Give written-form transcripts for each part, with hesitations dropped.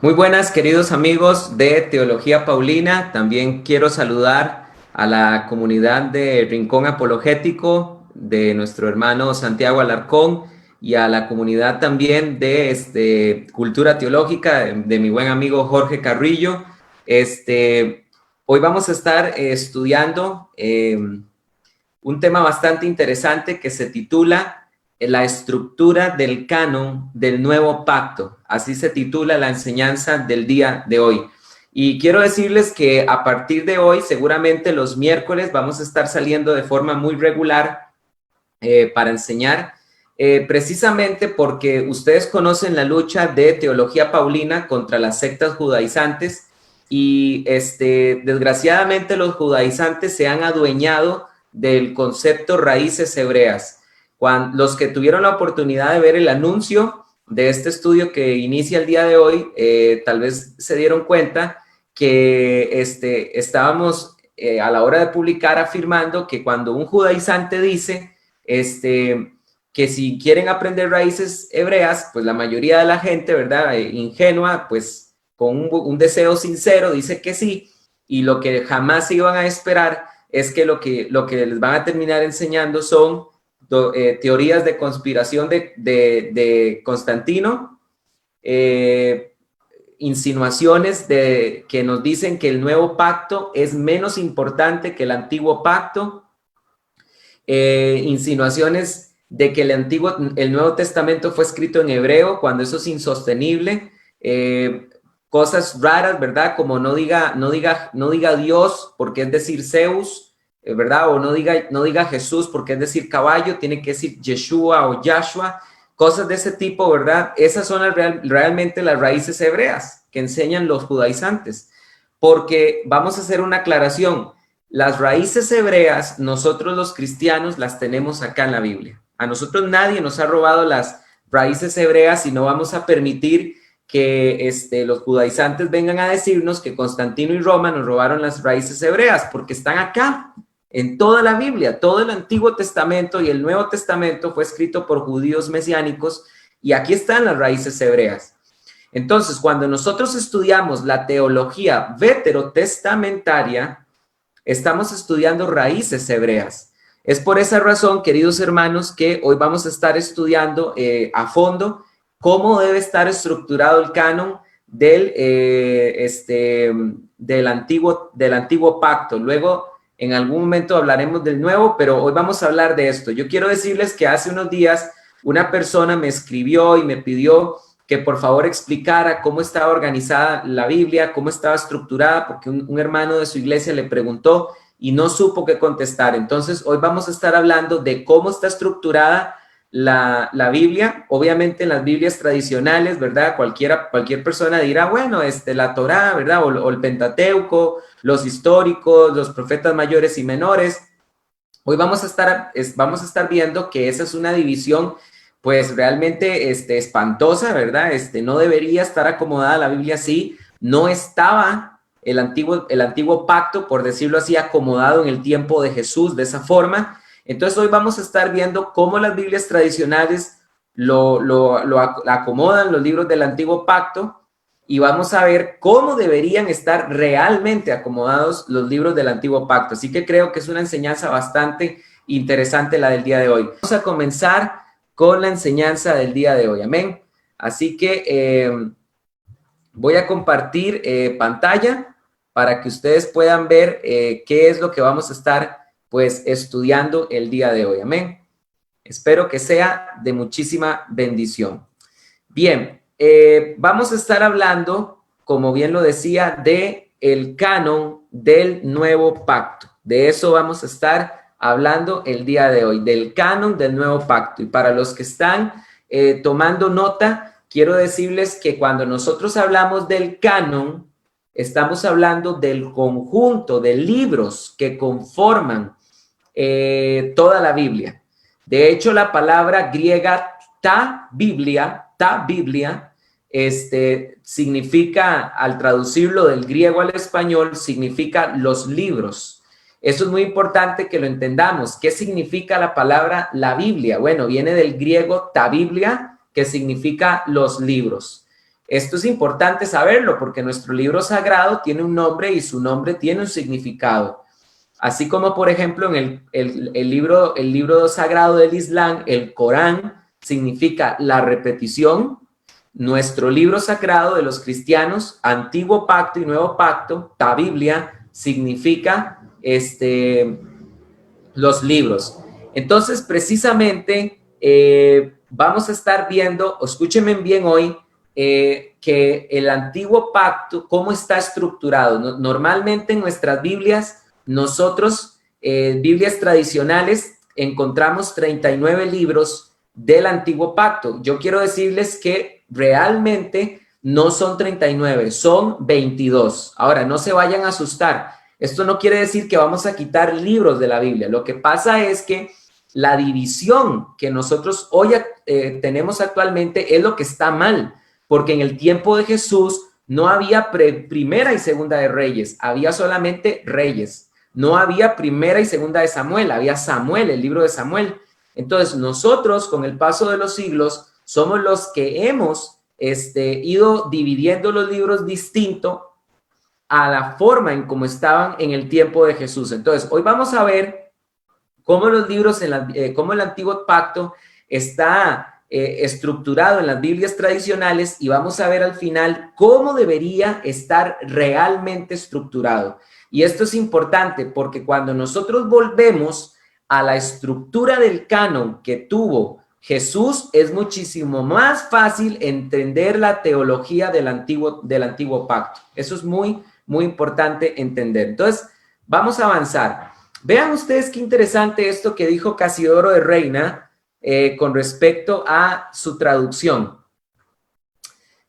Muy buenas, queridos amigos de Teología Paulina. También quiero saludar a la comunidad de Rincón Apologético de nuestro hermano Santiago Alarcón y a la comunidad también de Cultura Teológica de mi buen amigo Jorge Carrillo. Hoy vamos a estar estudiando un tema bastante interesante que se titula La estructura del canon del nuevo pacto. Así se titula la enseñanza del día de hoy. Y quiero decirles que a partir de hoy, seguramente los miércoles vamos a estar saliendo de forma muy regular para enseñar, precisamente porque ustedes conocen la lucha de teología paulina contra las sectas judaizantes y desgraciadamente los judaizantes se han adueñado del concepto raíces hebreas. Los que tuvieron la oportunidad de ver el anuncio de este estudio que inicia el día de hoy, tal vez se dieron cuenta que estábamos a la hora de publicar afirmando que cuando un judaizante dice que si quieren aprender raíces hebreas, pues la mayoría de la gente, ¿verdad? Ingenua, pues con un deseo sincero dice que sí, y lo que jamás iban a esperar es que lo que les van a terminar enseñando son teorías de conspiración de Constantino, insinuaciones que nos dicen que el nuevo pacto es menos importante que el antiguo pacto, insinuaciones de que el Nuevo Testamento fue escrito en hebreo cuando eso es insostenible, cosas raras, ¿verdad? Como no diga Dios porque es decir Zeus, ¿verdad? O no diga Jesús porque es decir caballo, tiene que decir Yeshua o Yahshua, cosas de ese tipo, ¿verdad? Esas son realmente las raíces hebreas que enseñan los judaizantes, porque vamos a hacer una aclaración. Las raíces hebreas, nosotros los cristianos las tenemos acá en la Biblia. A nosotros nadie nos ha robado las raíces hebreas y no vamos a permitir que los judaizantes vengan a decirnos que Constantino y Roma nos robaron las raíces hebreas, porque están acá en toda la Biblia. Todo el Antiguo Testamento y el Nuevo Testamento fue escrito por judíos mesiánicos y aquí están las raíces hebreas. Entonces, cuando nosotros estudiamos la teología veterotestamentaria, estamos estudiando raíces hebreas. Es por esa razón, queridos hermanos, que hoy vamos a estar estudiando a fondo cómo debe estar estructurado el canon del antiguo pacto. Luego, en algún momento hablaremos del nuevo, pero hoy vamos a hablar de esto. Yo quiero decirles que hace unos días una persona me escribió y me pidió que por favor explicara cómo estaba organizada la Biblia, cómo estaba estructurada, porque un hermano de su iglesia le preguntó y no supo qué contestar. Entonces, hoy vamos a estar hablando de cómo está estructurada la Biblia. Obviamente en las Biblias tradicionales, ¿verdad? Cualquier persona dirá, bueno, la Torá, ¿verdad? O el Pentateuco, los históricos, los profetas mayores y menores. Hoy vamos a estar viendo que esa es una división pues realmente espantosa, ¿verdad? No debería estar acomodada la Biblia así. No estaba el antiguo pacto, por decirlo así, acomodado en el tiempo de Jesús de esa forma. Entonces hoy vamos a estar viendo cómo las Biblias tradicionales lo acomodan, los libros del antiguo pacto, y vamos a ver cómo deberían estar realmente acomodados los libros del antiguo pacto. Así que creo que es una enseñanza bastante interesante la del día de hoy. Vamos a comenzar con la enseñanza del día de hoy. Amén. Así que voy a compartir pantalla para que ustedes puedan ver qué es lo que vamos a estar pues estudiando el día de hoy. Amén. Espero que sea de muchísima bendición. Bien, vamos a estar hablando, como bien lo decía, de el canon del nuevo pacto. De eso vamos a estar hablando el día de hoy, del canon del nuevo pacto. Y para los que están tomando nota, quiero decirles que cuando nosotros hablamos del canon, estamos hablando del conjunto de libros que conforman toda la Biblia. De hecho, la palabra griega ta Biblia, significa, al traducirlo del griego al español, significa los libros. Eso es muy importante que lo entendamos. ¿Qué significa la palabra la Biblia? Bueno, viene del griego ta Biblia, que significa los libros. Esto es importante saberlo porque nuestro libro sagrado tiene un nombre y su nombre tiene un significado. Así como, por ejemplo, en el libro sagrado del Islam, el Corán significa la repetición. Nuestro libro sagrado de los cristianos, Antiguo Pacto y Nuevo Pacto, la Biblia, significa los libros. Entonces, precisamente, vamos a estar viendo, escúchenme bien hoy, que el Antiguo Pacto, cómo está estructurado. Normalmente en nuestras Biblias, nosotros, Biblias tradicionales, encontramos 39 libros del Antiguo Pacto. Yo quiero decirles que realmente no son 39, son 22. Ahora, no se vayan a asustar. Esto no quiere decir que vamos a quitar libros de la Biblia. Lo que pasa es que la división que nosotros hoy tenemos actualmente es lo que está mal, porque en el tiempo de Jesús no había primera y segunda de Reyes, había solamente Reyes. No había primera y segunda de Samuel, había Samuel, el libro de Samuel. Entonces nosotros con el paso de los siglos somos los que hemos ido dividiendo los libros distinto a la forma en cómo estaban en el tiempo de Jesús. Entonces, hoy vamos a ver cómo los libros, cómo el Antiguo Pacto está estructurado en las Biblias tradicionales y vamos a ver al final cómo debería estar realmente estructurado. Y esto es importante porque cuando nosotros volvemos a la estructura del canon que tuvo Jesús, es muchísimo más fácil entender la teología del Antiguo Pacto. Eso es muy importante entender. Entonces, vamos a avanzar. Vean ustedes qué interesante esto que dijo Casidoro de Reina con respecto a su traducción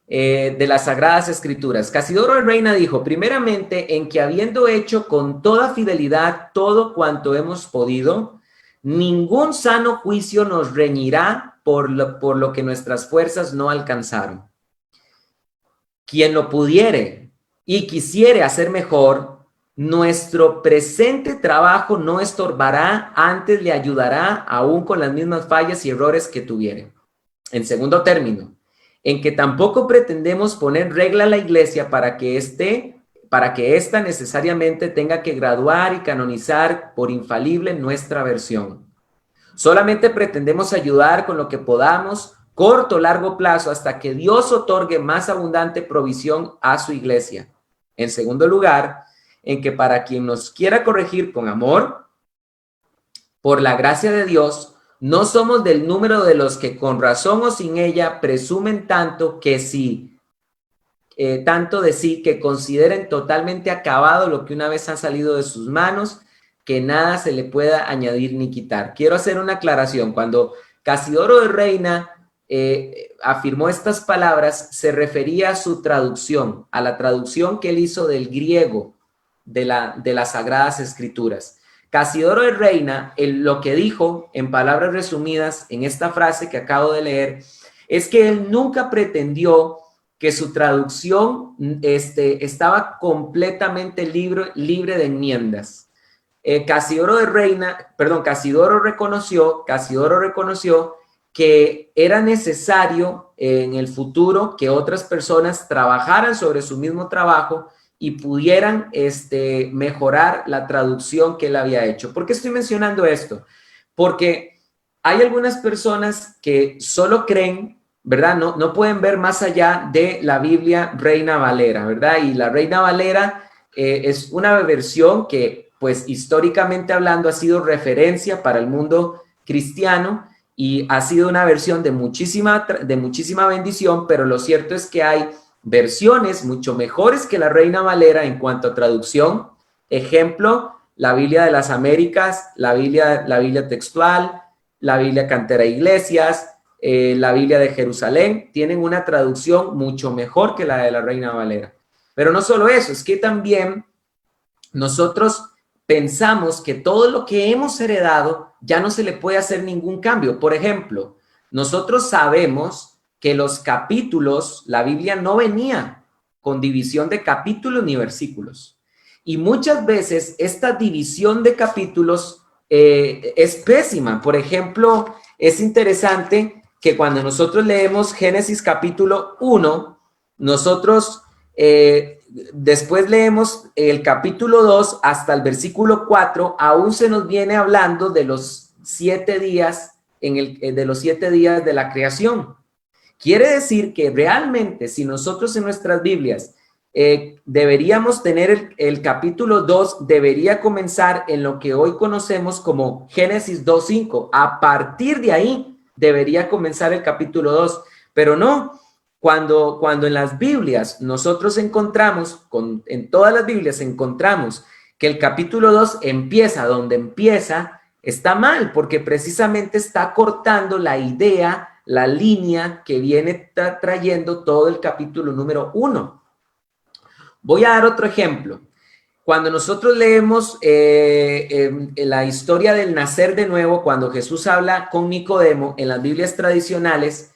de las Sagradas Escrituras. Casidoro de Reina dijo, primeramente, en que habiendo hecho con toda fidelidad todo cuanto hemos podido, ningún sano juicio nos reñirá por lo que nuestras fuerzas no alcanzaron. Quien lo pudiere y quisiere hacer mejor, nuestro presente trabajo no estorbará, antes le ayudará aún con las mismas fallas y errores que tuviere. En segundo término, en que tampoco pretendemos poner regla a la iglesia para que ésta necesariamente tenga que graduar y canonizar por infalible nuestra versión. Solamente pretendemos ayudar con lo que podamos, corto o largo plazo, hasta que Dios otorgue más abundante provisión a su iglesia. En segundo lugar, en que para quien nos quiera corregir con amor, por la gracia de Dios, no somos del número de los que con razón o sin ella presumen tanto de sí, que consideren totalmente acabado lo que una vez ha salido de sus manos, que nada se le pueda añadir ni quitar. Quiero hacer una aclaración. Cuando Casidoro de Reina afirmó estas palabras, se refería a su traducción, a la traducción que él hizo del griego de las Sagradas Escrituras. Casidoro de Reina, lo que dijo en palabras resumidas en esta frase que acabo de leer, es que él nunca pretendió que su traducción estaba completamente libre de enmiendas. Casidoro reconoció que era necesario en el futuro que otras personas trabajaran sobre su mismo trabajo y pudieran mejorar la traducción que él había hecho. ¿Por qué estoy mencionando esto? Porque hay algunas personas que solo creen, ¿verdad? No pueden ver más allá de la Biblia Reina Valera, ¿verdad? Y la Reina Valera es una versión que, pues históricamente hablando, ha sido referencia para el mundo cristiano y ha sido una versión de muchísima bendición, pero lo cierto es que hay versiones mucho mejores que la Reina Valera en cuanto a traducción. Ejemplo, la Biblia de las Américas, la Biblia textual, la Biblia Cantera Iglesias, la Biblia de Jerusalén, tienen una traducción mucho mejor que la de la Reina Valera. Pero no solo eso, es que también nosotros pensamos que todo lo que hemos heredado ya no se le puede hacer ningún cambio. Por ejemplo, nosotros sabemos que los capítulos, la Biblia no venía con división de capítulos ni versículos. Y muchas veces esta división de capítulos es pésima. Por ejemplo, es interesante que cuando nosotros leemos Génesis capítulo 1, nosotros después leemos el capítulo 2 hasta el versículo 4, aún se nos viene hablando de los 7 días, de los 7 días de la creación. Quiere decir que realmente si nosotros en nuestras Biblias deberíamos tener el capítulo 2, debería comenzar en lo que hoy conocemos como Génesis 2:5. A partir de ahí debería comenzar el capítulo 2, pero no. Cuando en las Biblias nosotros encontramos, en todas las Biblias encontramos que el capítulo 2 empieza donde empieza, está mal, porque precisamente está cortando la idea, la línea que viene trayendo todo el capítulo número 1. Voy a dar otro ejemplo. Cuando nosotros leemos la historia del nacer de nuevo, cuando Jesús habla con Nicodemo en las Biblias tradicionales,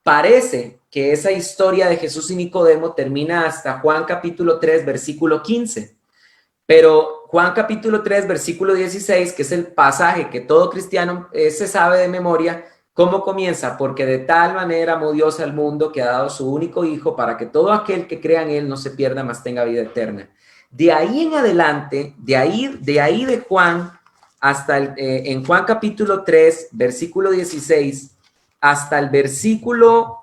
parece que esa historia de Jesús y Nicodemo termina hasta Juan capítulo 3, versículo 15. Pero Juan capítulo 3, versículo 16, que es el pasaje que todo cristiano se sabe de memoria, ¿cómo comienza? Porque de tal manera amó Dios al mundo que ha dado su único Hijo para que todo aquel que crea en Él no se pierda, mas tenga vida eterna. De ahí en adelante, de ahí de Juan, hasta en Juan capítulo 3, versículo 16, hasta el versículo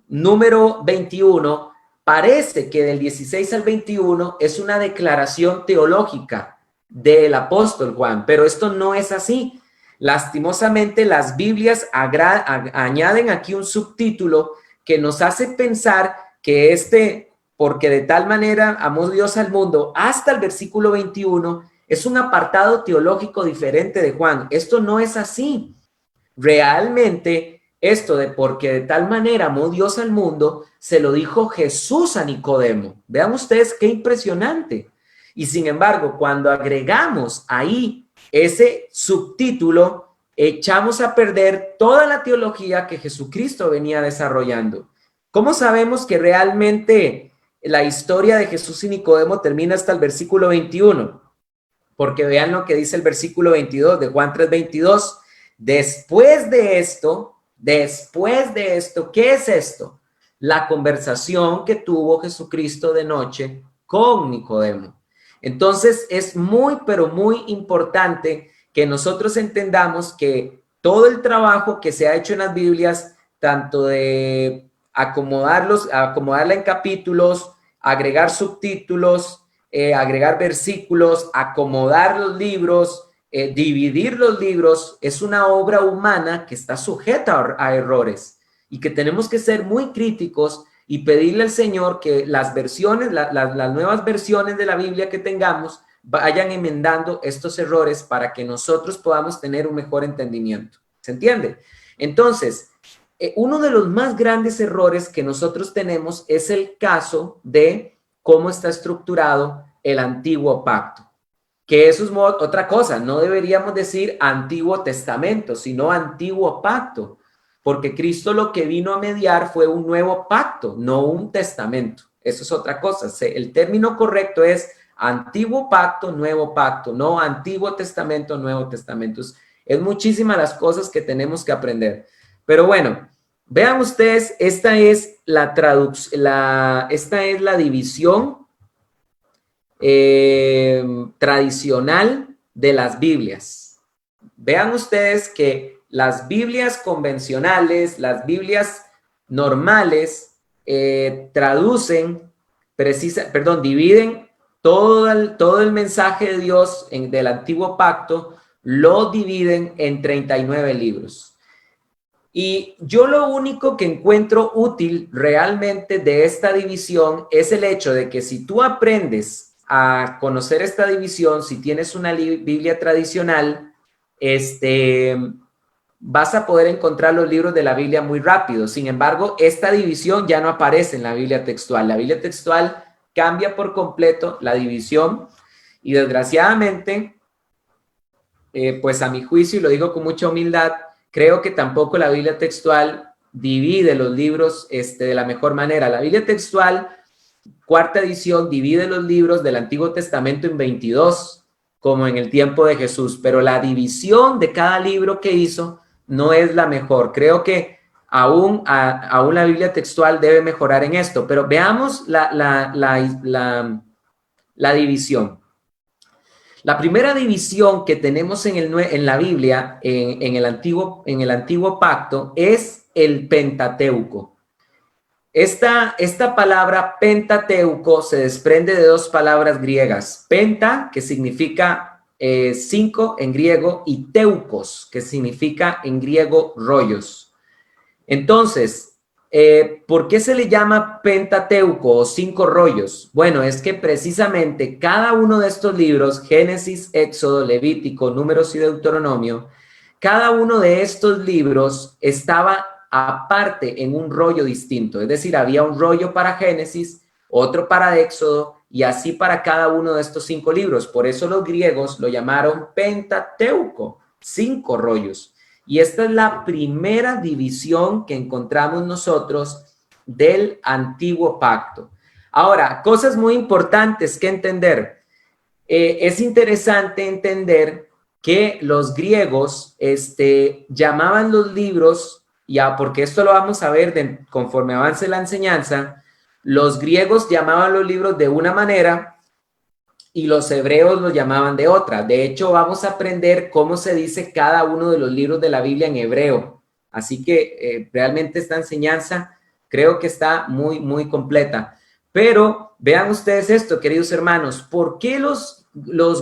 número 21, parece que del 16 al 21 es una declaración teológica del apóstol Juan, pero esto no es así. Lastimosamente, las Biblias añaden aquí un subtítulo que nos hace pensar que porque de tal manera amó Dios al mundo, hasta el versículo 21, es un apartado teológico diferente de Juan. Esto no es así. Realmente, esto de porque de tal manera amó Dios al mundo, se lo dijo Jesús a Nicodemo. Vean ustedes qué impresionante. Y sin embargo, cuando agregamos ahí ese subtítulo, echamos a perder toda la teología que Jesucristo venía desarrollando. ¿Cómo sabemos que realmente la historia de Jesús y Nicodemo termina hasta el versículo 21? Porque vean lo que dice el versículo 22 de Juan 3:22. Después de esto, ¿qué es esto? La conversación que tuvo Jesucristo de noche con Nicodemo. Entonces es muy, pero muy importante que nosotros entendamos que todo el trabajo que se ha hecho en las Biblias, tanto de acomodarla en capítulos, agregar subtítulos, agregar versículos, acomodar los libros, dividir los libros, es una obra humana que está sujeta a errores y que tenemos que ser muy críticos y pedirle al Señor que las versiones, las nuevas versiones de la Biblia que tengamos vayan enmendando estos errores para que nosotros podamos tener un mejor entendimiento. ¿Se entiende? Entonces, uno de los más grandes errores que nosotros tenemos es el caso de cómo está estructurado el Antiguo Pacto. Que eso es otra cosa, no deberíamos decir Antiguo Testamento, sino Antiguo Pacto, porque Cristo lo que vino a mediar fue un nuevo pacto, no un testamento. Eso es otra cosa. El término correcto es Antiguo Pacto, Nuevo Pacto, no Antiguo Testamento, Nuevo Testamento. Es muchísimas las cosas que tenemos que aprender. Pero bueno, vean ustedes, esta es la división tradicional de las Biblias. Vean ustedes que las Biblias convencionales, las Biblias normales, dividen todo el mensaje de Dios del Antiguo Pacto, lo dividen en 39 libros. Y yo lo único que encuentro útil realmente de esta división es el hecho de que si tú aprendes a conocer esta división, si tienes una Biblia tradicional, vas a poder encontrar los libros de la Biblia muy rápido. Sin embargo, esta división ya no aparece en la Biblia textual. La Biblia textual cambia por completo la división y desgraciadamente, pues a mi juicio, y lo digo con mucha humildad, creo que tampoco la Biblia textual divide los libros de la mejor manera. La Biblia textual, cuarta edición, divide los libros del Antiguo Testamento en 22, como en el tiempo de Jesús, pero la división de cada libro que hizo no es la mejor. Creo que aún la Biblia textual debe mejorar en esto, pero veamos la división. La primera división que tenemos en la Biblia, en el antiguo pacto, es el Pentateuco. Esta palabra Pentateuco se desprende de dos palabras griegas, penta, que significa 5 en griego, y teucos, que significa en griego rollos. Entonces, ¿por qué se le llama Pentateuco o 5 rollos? Bueno, es que precisamente cada uno de estos libros, Génesis, Éxodo, Levítico, Números y Deuteronomio, cada uno de estos libros estaba aparte en un rollo distinto. Es decir, había un rollo para Génesis, otro para Éxodo y así para cada uno de estos 5 libros. Por eso los griegos lo llamaron Pentateuco, 5 rollos. Y esta es la primera división que encontramos nosotros del antiguo pacto. Ahora, cosas muy importantes que entender. Es interesante entender que los griegos llamaban los libros, ya porque esto lo vamos a ver conforme avance la enseñanza, los griegos llamaban los libros de una manera y los hebreos los llamaban de otra. De hecho, vamos a aprender cómo se dice cada uno de los libros de la Biblia en hebreo. Así que realmente esta enseñanza creo que está muy, muy completa. Pero vean ustedes esto, queridos hermanos, ¿por qué los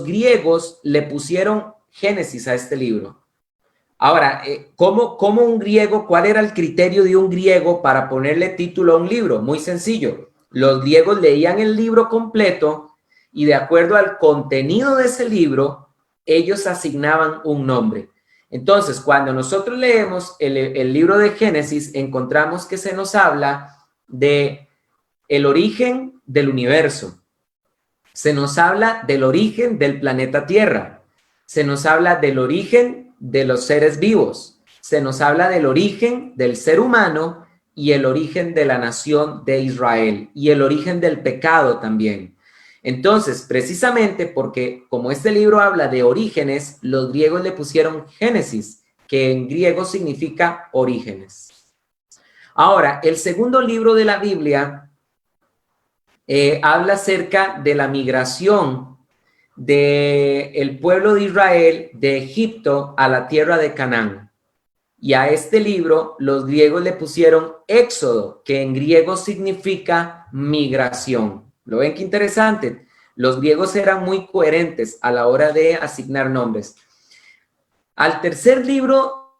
griegos le pusieron Génesis a este libro? Ahora, ¿cómo un griego, cuál era el criterio de un griego para ponerle título a un libro? Muy sencillo. Los griegos leían el libro completo y de acuerdo al contenido de ese libro, ellos asignaban un nombre. Entonces, cuando nosotros leemos el libro de Génesis, encontramos que se nos habla de el origen del universo. Se nos habla del origen del planeta Tierra. Se nos habla del origen de los seres vivos. Se nos habla del origen del ser humano y el origen de la nación de Israel y el origen del pecado también. Entonces, precisamente porque como este libro habla de orígenes, los griegos le pusieron Génesis, que en griego significa orígenes. Ahora, el segundo libro de la Biblia habla acerca de la migración del pueblo de Israel de Egipto a la tierra de Canaán. Y a este libro los griegos le pusieron Éxodo, que en griego significa migración. ¿Lo ven qué interesante? Los griegos eran muy coherentes a la hora de asignar nombres. Al tercer libro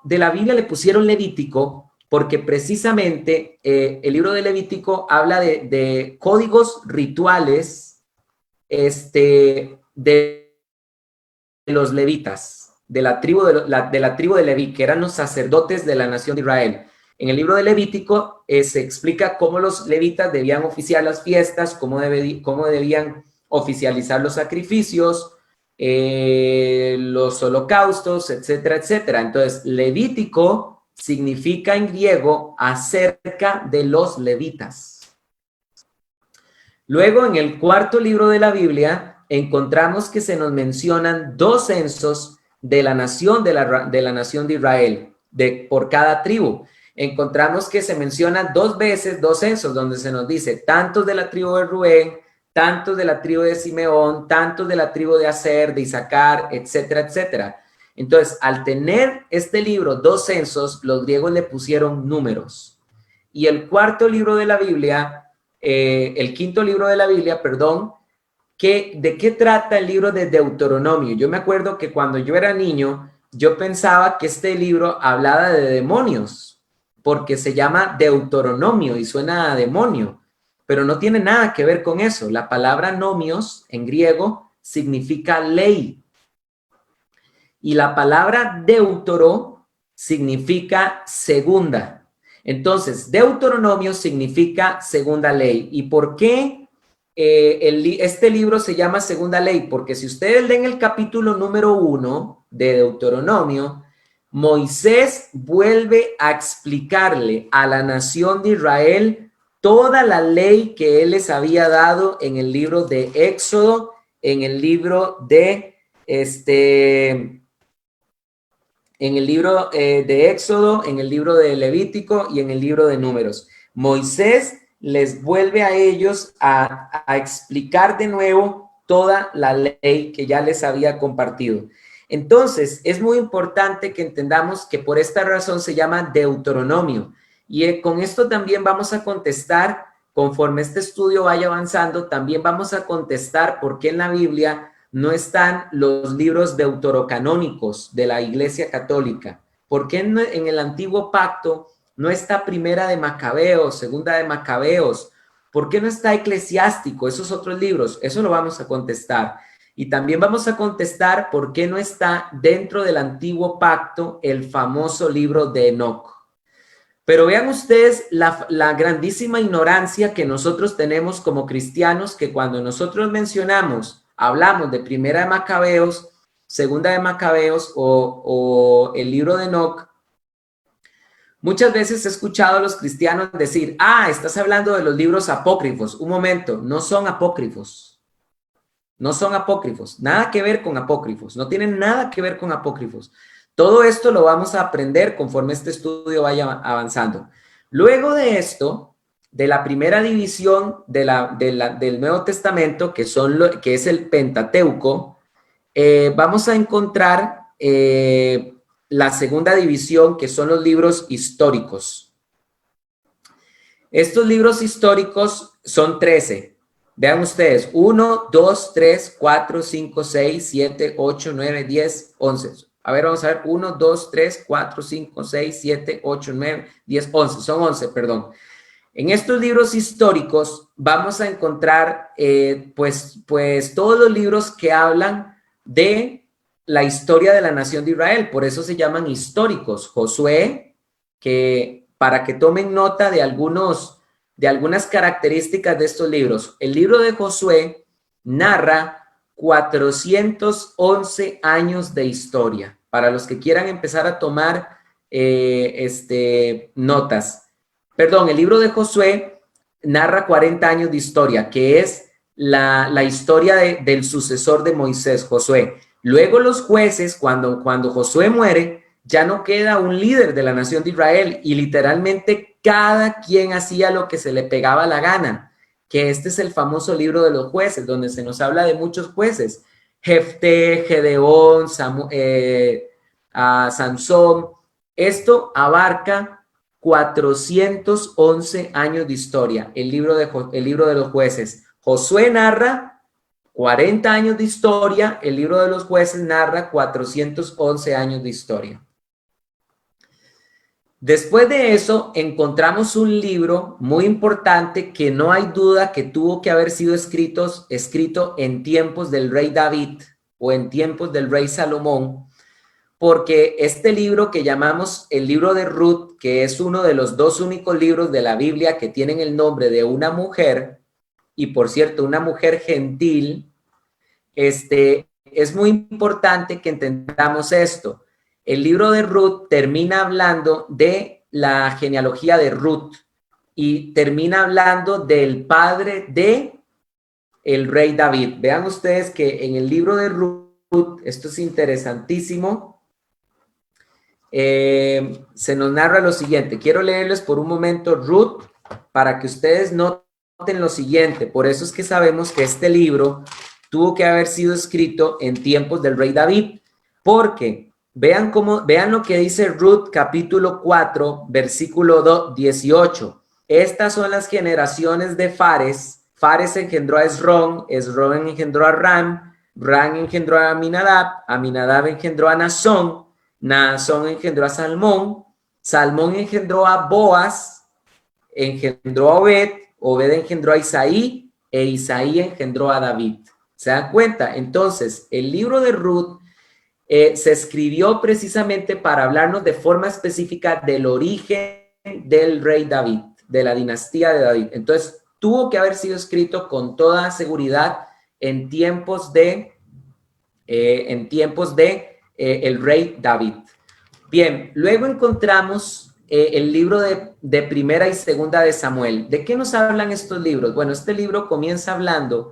de la Biblia le pusieron Levítico, porque precisamente el libro de Levítico habla de códigos rituales de los levitas, de la tribu de Leví, que eran los sacerdotes de la nación de Israel. En el libro de Levítico se explica cómo los levitas debían oficiar las fiestas, cómo debían oficializar los sacrificios, los holocaustos, etcétera, etcétera. Entonces, Levítico significa en griego acerca de los levitas. Luego, en el cuarto libro de la Biblia, encontramos que se nos mencionan 2 censos de la nación de la nación de Israel, por cada tribu. Encontramos que se menciona 2 veces 2 censos, donde se nos dice tantos de la tribu de Rubén, tantos de la tribu de Simeón, tantos de la tribu de Aser, de Isaacar, etcétera, etcétera. Entonces, al tener este libro 2 censos, los griegos le pusieron números. Y el cuarto libro de la Biblia, el quinto libro de la Biblia, perdón, ¿de qué trata el libro de Deuteronomio? Yo me acuerdo que cuando yo era niño, yo pensaba que este libro hablaba de demonios, porque se llama Deuteronomio y suena a demonio, pero no tiene nada que ver con eso. La palabra nomios en griego significa ley y la palabra deutero significa segunda. Entonces, Deuteronomio significa segunda ley. ¿Y por qué este libro se llama Segunda Ley? Porque si ustedes leen el capítulo número 1 de Deuteronomio, Moisés vuelve a explicarle a la nación de Israel toda la ley que él les había dado en el libro de Éxodo, en el libro de en el libro de Éxodo, en el libro de Levítico y en el libro de Números. Moisés les vuelve a ellos a explicar de nuevo toda la ley que ya les había compartido. Entonces, es muy importante que entendamos que por esta razón se llama Deuteronomio. Y con esto también vamos a contestar, conforme este estudio vaya avanzando, también vamos a contestar por qué en la Biblia no están los libros deuterocanónicos de la Iglesia Católica. ¿Por qué en el Antiguo Pacto no está Primera de Macabeos, Segunda de Macabeos? ¿Por qué no está Eclesiástico? Esos otros libros, eso lo vamos a contestar. Y también vamos a contestar por qué no está dentro del Antiguo Pacto el famoso libro de Enoc. Pero vean ustedes la grandísima ignorancia que nosotros tenemos como cristianos, que cuando nosotros hablamos de Primera de Macabeos, Segunda de Macabeos o el libro de Enoc, muchas veces he escuchado a los cristianos decir, estás hablando de los libros apócrifos. Un momento, no son apócrifos. No son apócrifos, nada que ver con apócrifos, no tienen nada que ver con apócrifos. Todo esto lo vamos a aprender conforme este estudio vaya avanzando. Luego de esto, de la primera división del Nuevo Testamento, que es el Pentateuco, vamos a encontrar la segunda división, que son los libros históricos. Estos libros históricos son 13. Vean ustedes, 1, 2, 3, 4, 5, 6, 7, 8, 9, 10, 11. A ver, vamos a ver, 1, 2, 3, 4, 5, 6, 7, 8, 9, 10, 11. Son 11, perdón. En estos libros históricos vamos a encontrar, pues todos los libros que hablan de la historia de la nación de Israel. Por eso se llaman históricos. Josué, que para que tomen nota de algunas características de estos libros. El libro de Josué narra 411 años de historia, para los que quieran empezar a tomar notas. Perdón, el libro de Josué narra 40 años de historia, que es la historia del sucesor de Moisés, Josué. Luego los jueces, cuando Josué muere, ya no queda un líder de la nación de Israel y literalmente cada quien hacía lo que se le pegaba la gana, que este es el famoso libro de los jueces, donde se nos habla de muchos jueces, Jefté, Gedeón, Sansón. Esto abarca 411 años de historia, el libro de los jueces. Josué narra 40 años de historia, el libro de los jueces narra 411 años de historia. Después de eso, encontramos un libro muy importante que no hay duda que tuvo que haber sido escrito en tiempos del rey David o en tiempos del rey Salomón, porque este libro que llamamos el libro de Ruth, que es uno de los dos únicos libros de la Biblia que tienen el nombre de una mujer, y por cierto, una mujer gentil, es muy importante que entendamos esto. El libro de Ruth termina hablando de la genealogía de Ruth y termina hablando del padre de el rey David. Vean ustedes que en el libro de Ruth, esto es interesantísimo, se nos narra lo siguiente. Quiero leerles por un momento Ruth para que ustedes noten lo siguiente. Por eso es que sabemos que este libro tuvo que haber sido escrito en tiempos del rey David, porque vean lo que dice Ruth capítulo 4, versículo 18. Estas son las generaciones de Fares. Fares engendró a Esrón, Esrón engendró a Ram, Ram engendró a Aminadab, Aminadab engendró a Naasón, Naasón engendró a Salmón, Salmón engendró a Boaz, engendró a Obed, Obed engendró a Isaí, e Isaí engendró a David. ¿Se dan cuenta? Entonces, el libro de Ruth se escribió precisamente para hablarnos de forma específica del origen del rey David, de la dinastía de David. Entonces, tuvo que haber sido escrito con toda seguridad en tiempos de el rey David. Bien, luego encontramos el libro de Primera y Segunda de Samuel. ¿De qué nos hablan estos libros? Bueno, este libro comienza hablando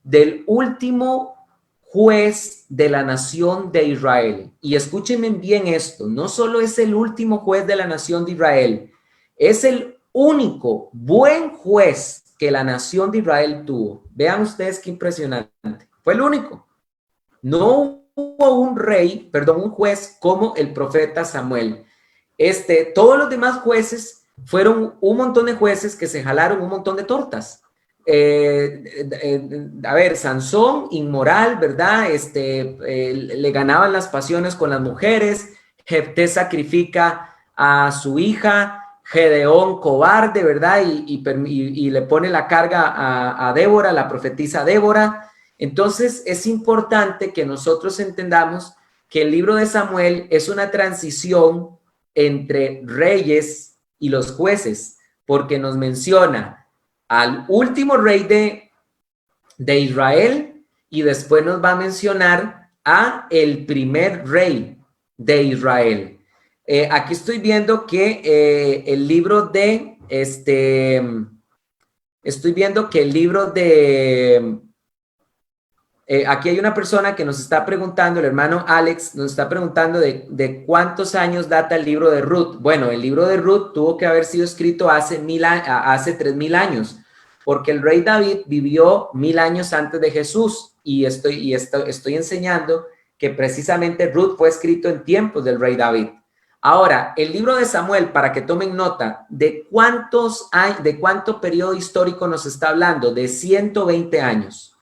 del último juez de la nación de Israel. Y escúchenme bien esto, no solo es el último juez de la nación de Israel, es el único buen juez que la nación de Israel tuvo. Vean ustedes qué impresionante. Fue el único. No hubo un rey, perdón, un juez como el profeta Samuel. Todos los demás jueces fueron un montón de jueces que se jalaron un montón de tortas. A ver, Sansón, inmoral, ¿verdad? Le ganaban las pasiones con las mujeres. Jefté sacrifica a su hija. Gedeón, cobarde, ¿verdad? Y le pone la carga a Débora, la profetisa Débora. Entonces, es importante que nosotros entendamos que el libro de Samuel es una transición entre reyes y los jueces, porque nos menciona al último rey de Israel y después nos va a mencionar a el primer rey de Israel. Aquí estoy viendo que el libro de aquí hay una persona que nos está preguntando, el hermano Alex nos está preguntando de cuántos años data el libro de Ruth. Bueno, el libro de Ruth tuvo que haber sido escrito hace 3000 años, porque el rey David vivió 1000 años antes de Jesús, y estoy enseñando que precisamente Ruth fue escrito en tiempos del rey David. Ahora, el libro de Samuel, para que tomen nota, ¿de cuánto periodo histórico nos está hablando? De 120 años.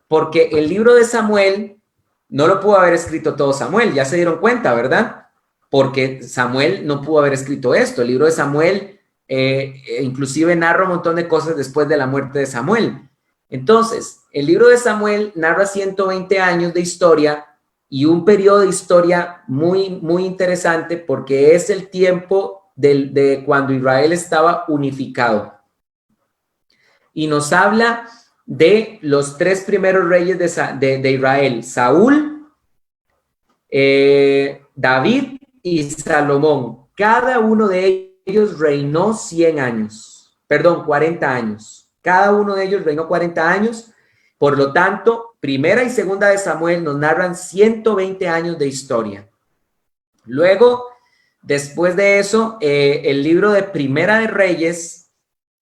Porque el libro de Samuel no lo pudo haber escrito todo Samuel, ya se dieron cuenta, ¿verdad? Porque Samuel no pudo haber escrito esto. El libro de Samuel inclusive narra un montón de cosas después de la muerte de Samuel. Entonces, el libro de Samuel narra 120 años de historia y un periodo de historia muy, muy interesante, porque es el tiempo de cuando Israel estaba unificado. Y nos habla de los 3 primeros reyes de Israel: Saúl, David y Salomón. Cada uno de ellos reinó 40 años. Cada uno de ellos reinó 40 años. Por lo tanto, primera y segunda de Samuel nos narran 120 años de historia. Luego, después de eso, el libro de Primera de Reyes,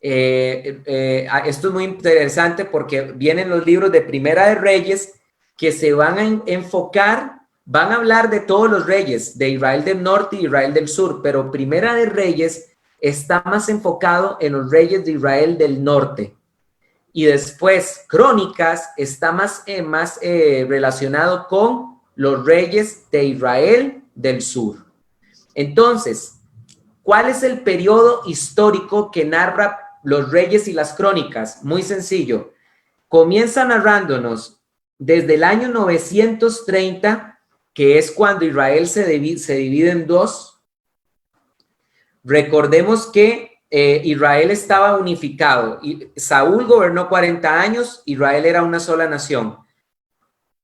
esto es muy interesante porque vienen los libros de Primera de Reyes que se van a enfocar, van a hablar de todos los reyes, de Israel del norte y Israel del sur, pero Primera de Reyes está más enfocado en los reyes de Israel del norte. Y después Crónicas está más relacionado con los reyes de Israel del sur. Entonces, ¿cuál es el periodo histórico que narra los reyes y las crónicas? Muy sencillo. Comienza narrándonos desde el año 930, que es cuando Israel se divide en dos. Recordemos que Israel estaba unificado. Saúl gobernó 40 años, Israel era una sola nación.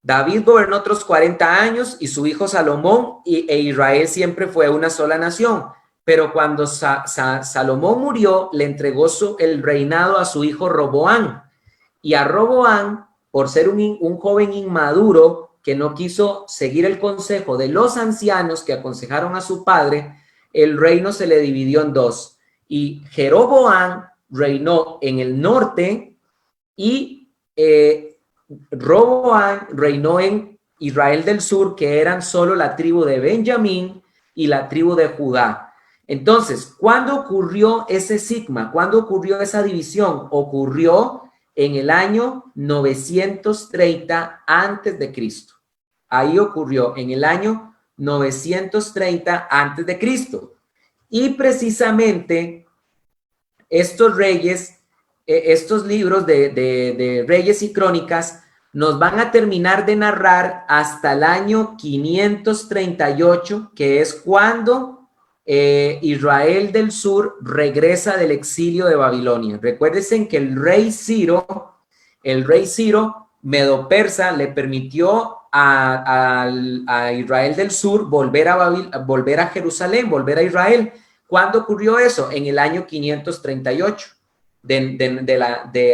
David gobernó otros 40 años y su hijo Salomón, e Israel siempre fue una sola nación. Pero cuando Salomón murió, le entregó el reinado a su hijo Roboam. Y a Roboam, por ser un joven inmaduro que no quiso seguir el consejo de los ancianos que aconsejaron a su padre, el reino se le dividió en dos. Y Jeroboam reinó en el norte y Roboam reinó en Israel del sur, que eran solo la tribu de Benjamín y la tribu de Judá. Entonces, ¿cuándo ocurrió ese sigma? ¿Cuándo ocurrió esa división? Ocurrió en el año 930 antes de Cristo. Ahí ocurrió en el año 930 antes de Cristo. Y precisamente estos reyes, estos libros de Reyes y Crónicas nos van a terminar de narrar hasta el año 538, que es cuando Israel del sur regresa del exilio de Babilonia. Recuérdense que el rey Ciro, medo-persa, le permitió a Israel del sur volver a Jerusalén, volver a Israel. ¿Cuándo ocurrió eso? En el año 538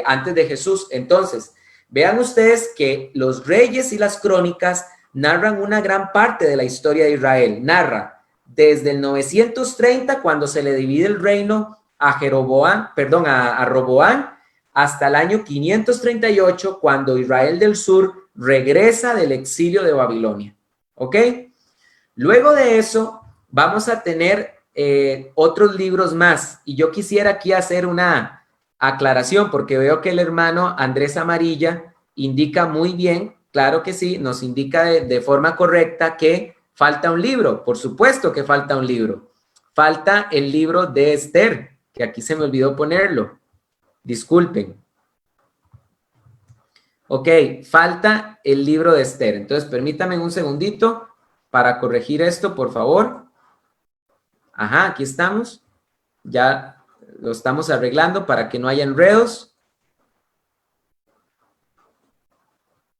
antes de Jesús. Entonces, Vean ustedes que los reyes y las crónicas narran una gran parte de la historia de Israel. Narra desde el 930, cuando se le divide el reino a Roboán, hasta el año 538, cuando Israel del Sur regresa del exilio de Babilonia. ¿Ok? Luego de eso, vamos a tener otros libros más. Y yo quisiera aquí hacer una aclaración, porque veo que el hermano Andrés Amarilla indica muy bien, claro que sí, nos indica de forma correcta que falta un libro. Por supuesto que falta un libro. Falta el libro de Esther, que aquí se me olvidó ponerlo. Disculpen. Ok, falta el libro de Esther. Entonces, permítame un segundito para corregir esto, por favor. Ajá, aquí estamos. Ya lo estamos arreglando para que no haya enredos.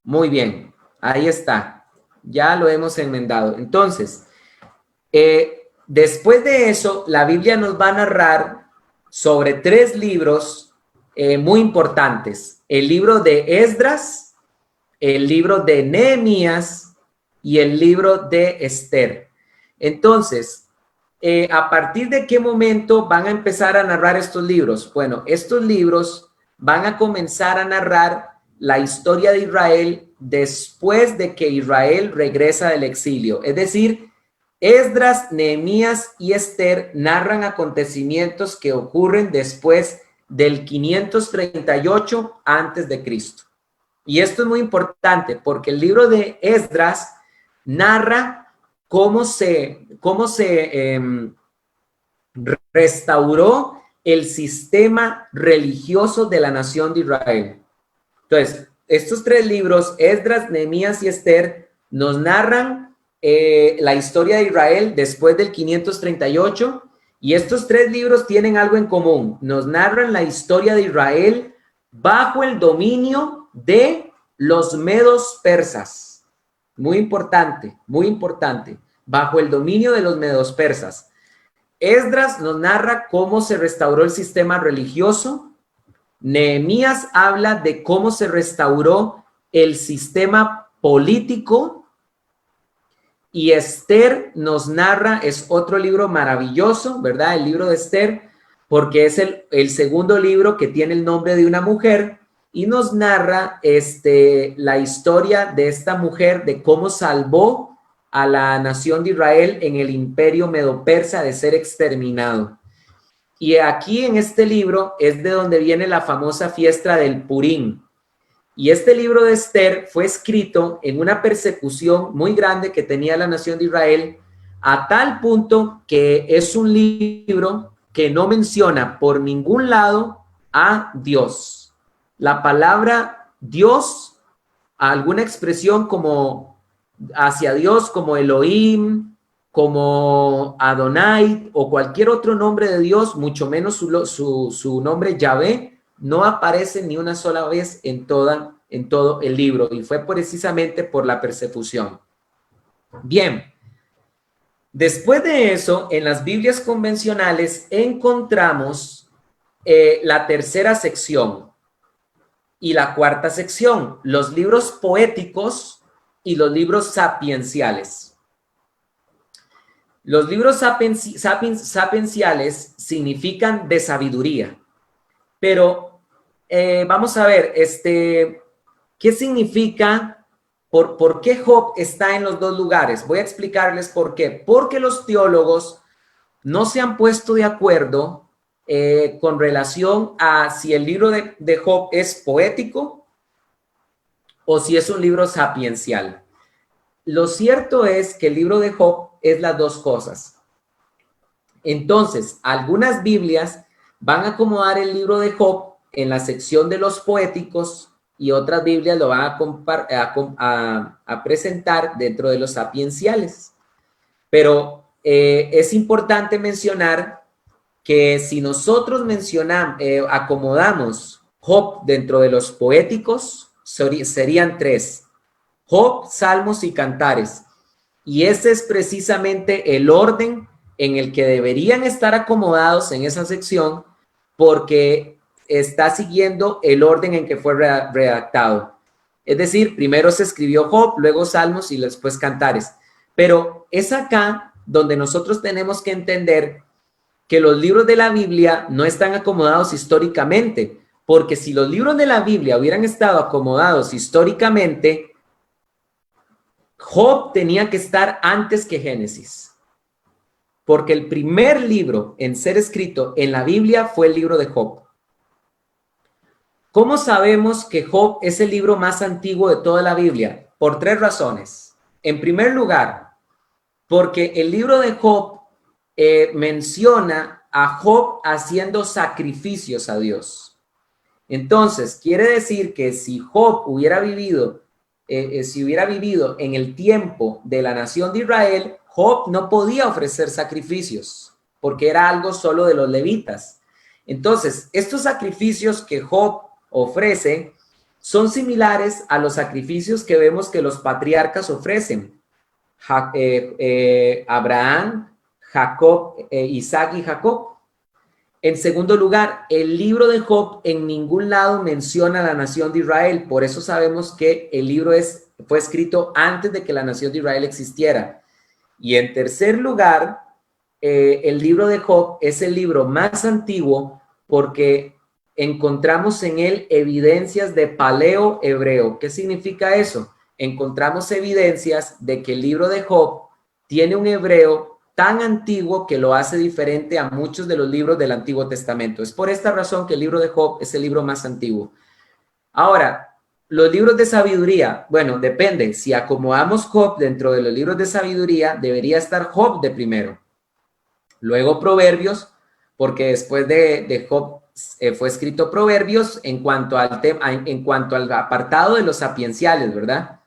Muy bien, ahí está. Ya lo hemos enmendado. Entonces, después de eso, la Biblia nos va a narrar sobre 3 libros muy importantes. El libro de Esdras, el libro de Nehemías y el libro de Esther. Entonces, ¿a partir de qué momento van a empezar a narrar estos libros? Bueno, estos libros van a comenzar a narrar la historia de Israel después de que Israel regresa del exilio. Es decir, Esdras, Nehemías y Esther narran acontecimientos que ocurren después del 538 antes de Cristo. Y esto es muy importante porque el libro de Esdras narra cómo se restauró el sistema religioso de la nación de Israel. Entonces, estos 3 libros, Esdras, Nehemías y Esther, nos narran la historia de Israel después del 538, y estos 3 libros tienen algo en común. Nos narran la historia de Israel bajo el dominio de los medos persas. Muy importante, bajo el dominio de los medos persas. Esdras nos narra cómo se restauró el sistema religioso. Nehemías habla de cómo se restauró el sistema político. Y Esther nos narra, es otro libro maravilloso, ¿verdad? El libro de Esther, porque es el segundo libro que tiene el nombre de una mujer y nos narra la historia de esta mujer, de cómo salvó a la nación de Israel en el imperio medo-persa de ser exterminado. Y aquí en este libro es de donde viene la famosa fiesta del Purim. Y este libro de Esther fue escrito en una persecución muy grande que tenía la nación de Israel, a tal punto que es un libro que no menciona por ningún lado a Dios. La palabra Dios, alguna expresión como hacia Dios, como Elohim, como Adonai o cualquier otro nombre de Dios, mucho menos su nombre Yahvé, no aparece ni una sola vez en todo el libro, y fue precisamente por la persecución. Bien, después de eso, en las Biblias convencionales encontramos la tercera sección y la cuarta sección, los libros poéticos y los libros sapienciales. Los libros sapienciales significan de sabiduría, pero vamos a ver, ¿qué significa? ¿Por qué Job está en los 2 lugares? Voy a explicarles por qué. Porque los teólogos no se han puesto de acuerdo con relación a si el libro de Job es poético o si es un libro sapiencial. Lo cierto es que el libro de Job es las 2 cosas. Entonces, algunas Biblias van a acomodar el libro de Job en la sección de los poéticos y otras Biblias lo van a presentar dentro de los sapienciales. Pero es importante mencionar que si nosotros acomodamos Job dentro de los poéticos, serían 3: Job, Salmos y Cantares. Y ese es precisamente el orden en el que deberían estar acomodados en esa sección, porque está siguiendo el orden en que fue redactado. Es decir, primero se escribió Job, luego Salmos y después Cantares. Pero es acá donde nosotros tenemos que entender que los libros de la Biblia no están acomodados históricamente, porque si los libros de la Biblia hubieran estado acomodados históricamente, Job tenía que estar antes que Génesis, porque el primer libro en ser escrito en la Biblia fue el libro de Job. ¿Cómo sabemos que Job es el libro más antiguo de toda la Biblia? Por tres razones. En primer lugar, porque el libro de Job menciona a Job haciendo sacrificios a Dios. Entonces, quiere decir que si Job hubiera vivido, en el tiempo de la nación de Israel, Job no podía ofrecer sacrificios, porque era algo solo de los levitas. Entonces, estos sacrificios que Job ofrece son similares a los sacrificios que vemos que los patriarcas ofrecen. Abraham, Jacob, Isaac y Jacob. En segundo lugar, el libro de Job en ningún lado menciona a la nación de Israel. Por eso sabemos que el libro fue escrito antes de que la nación de Israel existiera. Y en tercer lugar, el libro de Job es el libro más antiguo porque encontramos en él evidencias de paleo hebreo. ¿Qué significa eso? Encontramos evidencias de que el libro de Job tiene un hebreo tan antiguo que lo hace diferente a muchos de los libros del Antiguo Testamento. Es por esta razón que el libro de Job es el libro más antiguo. Ahora, los libros de sabiduría, bueno, depende. Si acomodamos Job dentro de los libros de sabiduría, debería estar Job de primero. Luego Proverbios, porque después de Job fue escrito Proverbios en cuanto al apartado de los sapienciales, ¿verdad?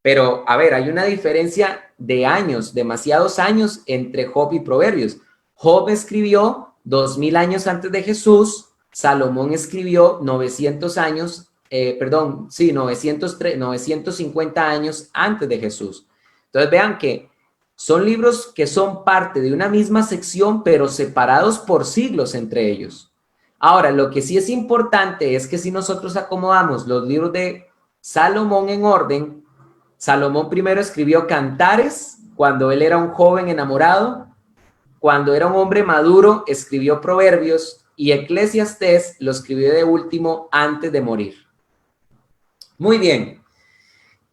Pero, a ver, hay una diferencia de años, demasiados años entre Job y Proverbios. Job escribió 2000 años antes de Jesús, Salomón escribió 950 años antes de Jesús. Entonces vean que son libros que son parte de una misma sección, pero separados por siglos entre ellos. Ahora, lo que sí es importante es que si nosotros acomodamos los libros de Salomón en orden, Salomón primero escribió Cantares cuando él era un joven enamorado. Cuando era un hombre maduro, escribió Proverbios, y Eclesiastés lo escribió de último antes de morir. Muy bien.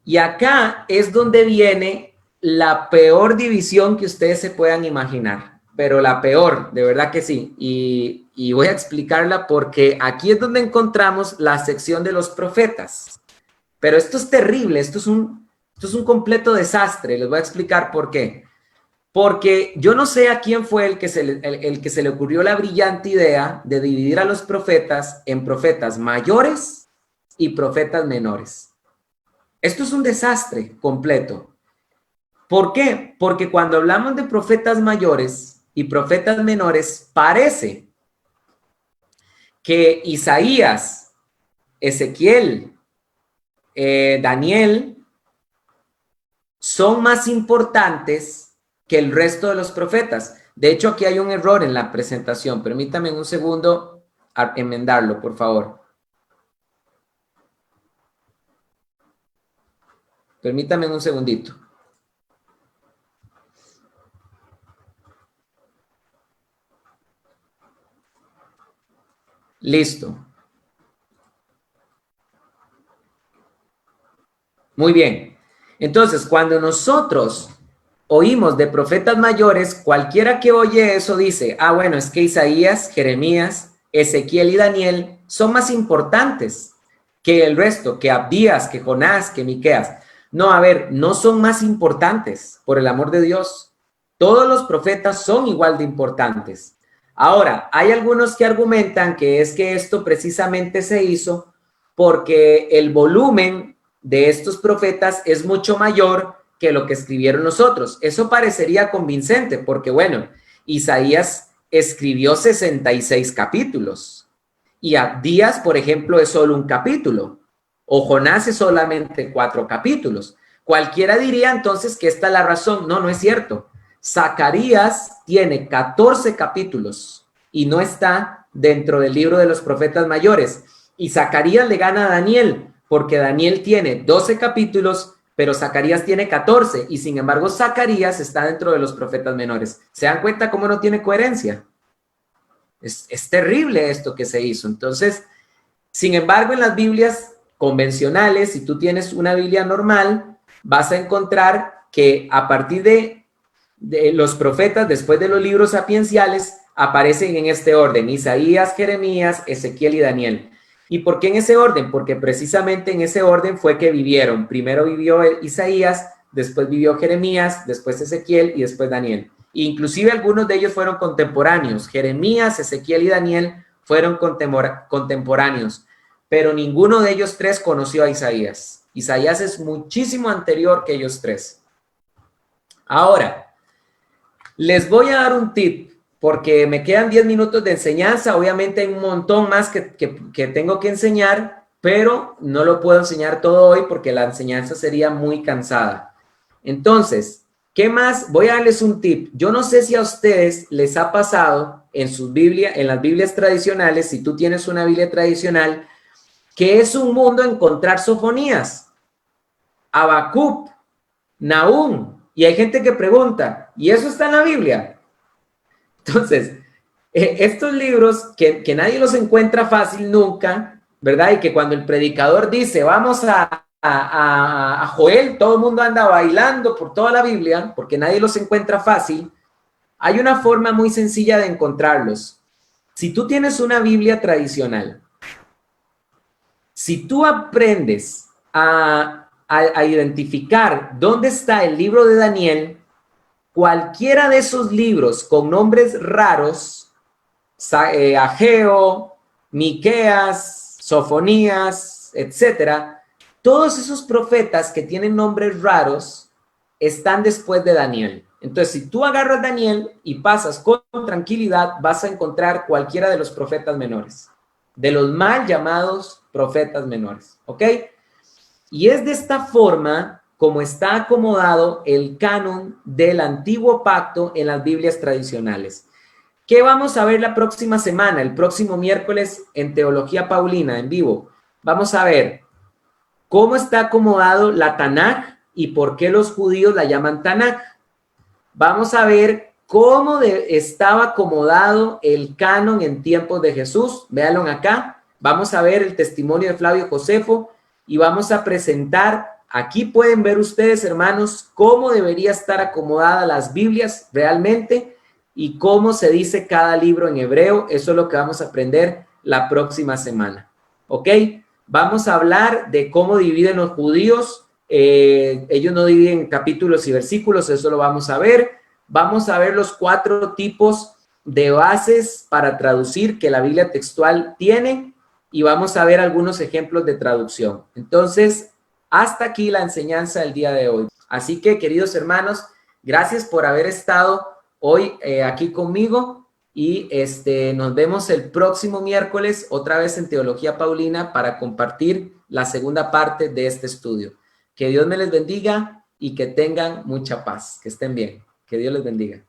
Y acá es donde viene la peor división que ustedes se puedan imaginar, pero la peor, de verdad que sí. Y voy a explicarla porque aquí es donde encontramos la sección de los profetas. Pero esto es terrible, esto es un completo desastre. Les voy a explicar por qué. Porque yo no sé a quién fue el que se le ocurrió la brillante idea de dividir a los profetas en profetas mayores y profetas menores. Esto es un desastre completo. ¿Por qué? Porque cuando hablamos de profetas mayores y profetas menores, parece que Isaías, Ezequiel, Daniel son más importantes que el resto de los profetas. De hecho, aquí hay un error en la presentación. Permítame un segundo enmendarlo, por favor. Permítame un segundito. Listo. Muy bien. Entonces, cuando nosotros oímos de profetas mayores, cualquiera que oye eso dice, ah, bueno, es que Isaías, Jeremías, Ezequiel y Daniel son más importantes que el resto, que Abdías, que Jonás, que Miqueas. No, a ver, no son más importantes, por el amor de Dios. Todos los profetas son igual de importantes. Ahora, hay algunos que argumentan que es que esto precisamente se hizo porque el volumen de estos profetas es mucho mayor que lo que escribieron los otros. Eso parecería convincente porque, bueno, Isaías escribió 66 capítulos y Abdías, por ejemplo, es solo un capítulo, o Jonás es solamente 4 capítulos. Cualquiera diría entonces que esta es la razón. No, no es cierto. Zacarías tiene 14 capítulos y no está dentro del libro de los profetas mayores. Y Zacarías le gana a Daniel porque Daniel tiene 12 capítulos, pero Zacarías tiene 14, y sin embargo Zacarías está dentro de los profetas menores. ¿Se dan cuenta cómo no tiene coherencia? Es terrible esto que se hizo. Entonces, sin embargo, en las Biblias convencionales, si tú tienes una Biblia normal, vas a encontrar que a partir de los profetas, después de los libros sapienciales, aparecen en este orden: Isaías, Jeremías, Ezequiel y Daniel. ¿Y por qué en ese orden? Porque precisamente en ese orden fue que vivieron. Primero vivió Isaías, después vivió Jeremías, después Ezequiel y después Daniel. Inclusive algunos de ellos fueron contemporáneos. Jeremías, Ezequiel y Daniel fueron contemporáneos, pero ninguno de ellos tres conoció a Isaías. Isaías es muchísimo anterior que ellos tres. Ahora, les voy a dar un tip, porque me quedan 10 minutos de enseñanza. Obviamente hay un montón más que tengo que enseñar, pero no lo puedo enseñar todo hoy porque la enseñanza sería muy cansada. Entonces, ¿qué más? Voy a darles un tip. Yo no sé si a ustedes les ha pasado en sus Biblias, en las Biblias tradicionales, si tú tienes una Biblia tradicional, que es un mundo encontrar Sofonías, Habacuc, Nahum, y hay gente que pregunta, ¿y eso está en la Biblia? Entonces, estos libros que nadie los encuentra fácil nunca, ¿verdad? Y que cuando el predicador dice, vamos a Joel, todo el mundo anda bailando por toda la Biblia, porque nadie los encuentra fácil. Hay una forma muy sencilla de encontrarlos. Si tú tienes una Biblia tradicional, si tú aprendes a identificar dónde está el libro de Daniel, cualquiera de esos libros con nombres raros, Ageo, Miqueas, Sofonías, etcétera, todos esos profetas que tienen nombres raros están después de Daniel. Entonces, si tú agarras Daniel y pasas con tranquilidad, vas a encontrar cualquiera de los profetas menores, de los mal llamados profetas menores, ¿ok? Y es de esta forma como está acomodado el canon del Antiguo Pacto en las Biblias tradicionales. ¿Qué vamos a ver la próxima semana, el próximo miércoles en Teología Paulina en vivo? Vamos a ver cómo está acomodado la Tanaj y por qué los judíos la llaman Tanaj. Vamos a ver cómo estaba acomodado el canon en tiempos de Jesús. Véanlo acá. Vamos a ver el testimonio de Flavio Josefo y vamos a presentar. Aquí pueden ver ustedes, hermanos, cómo debería estar acomodada las Biblias realmente y cómo se dice cada libro en hebreo. Eso es lo que vamos a aprender la próxima semana. ¿Ok? Vamos a hablar de cómo dividen los judíos. Ellos no dividen capítulos y versículos, eso lo vamos a ver. Vamos a ver los 4 tipos de bases para traducir que la Biblia textual tiene y vamos a ver algunos ejemplos de traducción. Entonces, hasta aquí la enseñanza del día de hoy. Así que, queridos hermanos, gracias por haber estado hoy aquí conmigo y nos vemos el próximo miércoles otra vez en Teología Paulina para compartir la segunda parte de este estudio. Que Dios me les bendiga y que tengan mucha paz. Que estén bien. Que Dios les bendiga.